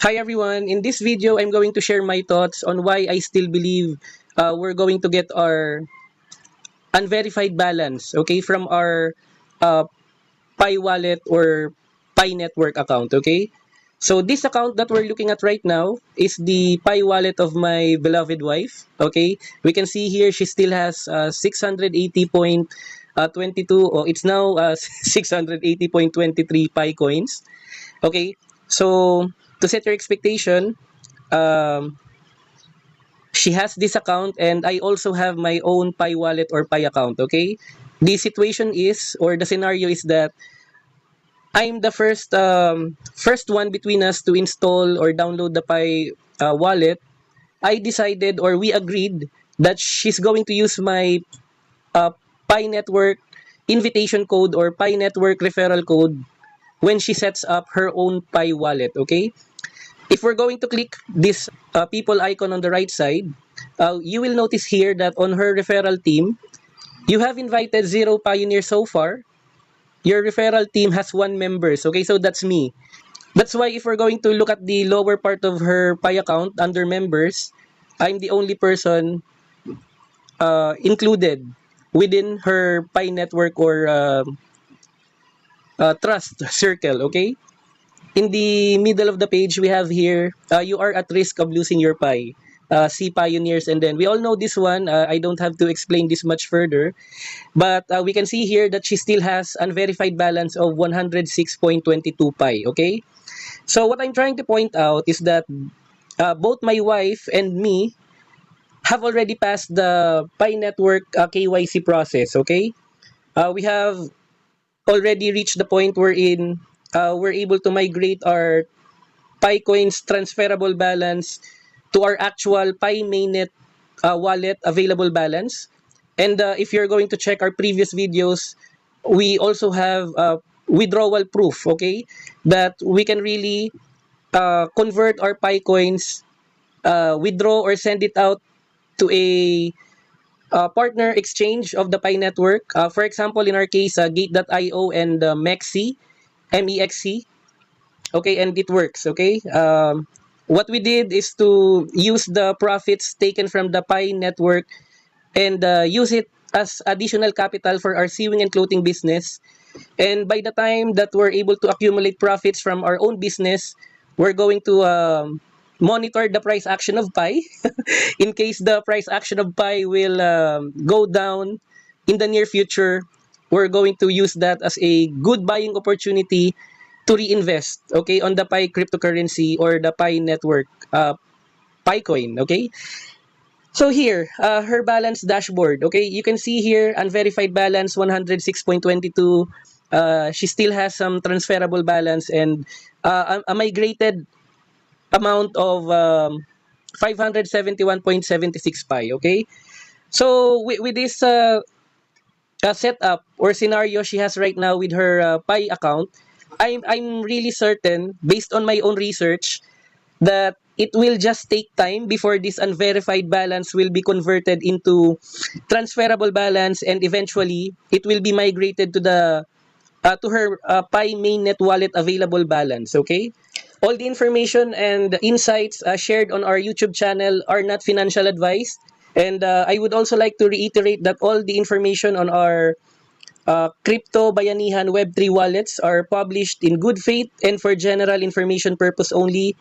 Hi everyone, in this video I'm going to share my thoughts on why I still believe we're going to get our unverified balance, okay, from our uh, Pi wallet or Pi network account, okay? So this account that we're looking at right now is the Pi wallet of my beloved wife, okay? We can see here she still has 680.22, or it's now 680.23 Pi coins, okay? So to set your expectation, um, she has this account and I also have my own Pi wallet or Pi account, okay? The situation is, or the scenario is that I'm the first one between us to install or download the Pi wallet. I decided, or we agreed, that she's going to use my uh, Pi network invitation code or Pi network referral code when she sets up her own Pi wallet, okay? If we're going to click this people icon on the right side, you will notice here that on her referral team, you have invited 0 pioneers so far. Your referral team has 1 members. Okay, so that's me. That's why if we're going to look at the lower part of her Pi account under members, I'm the only person included within her Pi network or trust circle. Okay. In the middle of the page, we have here, you are at risk of losing your Pi. See pioneers, and then we all know this one. I don't have to explain this much further, but we can see here that she still has unverified balance of 106.22 Pi. Okay, so what I'm trying to point out is that both my wife and me have already passed the Pi network KYC process. Okay, we have already reached the point wherein we're able to migrate our PiCoin's transferable balance to our actual Pi mainnet wallet available balance. And if you're going to check our previous videos, we also have withdrawal proof, okay, that we can really convert our PiCoins, withdraw or send it out to a partner exchange of the Pi network. For example, in our case, Gate.io and Mexi, MEXC. Okay, and it works. Okay, what we did is to use the profits taken from the Pi network and use it as additional capital for our sewing and clothing business. And by the time that we're able to accumulate profits from our own business, we're going to monitor the price action of Pi. In case the price action of Pi will go down in the near future, we're going to use that as a good buying opportunity to reinvest, okay, on the Pi cryptocurrency or the Pi network, PiCoin, okay? So here, her balance dashboard, okay, you can see here, unverified balance 106.22. She still has some transferable balance and a migrated amount of 571.76 Pi, okay? So with this setup or scenario she has right now with her Pi account, I'm really certain, based on my own research, that it will just take time before this unverified balance will be converted into transferable balance, and eventually it will be migrated to her Pi mainnet wallet available balance. Okay, all the information and insights shared on our YouTube channel are not financial advice, and I would also like to reiterate that all the information on our Crypto Bayanihan Web3 wallets are published in good faith and for general information purpose only.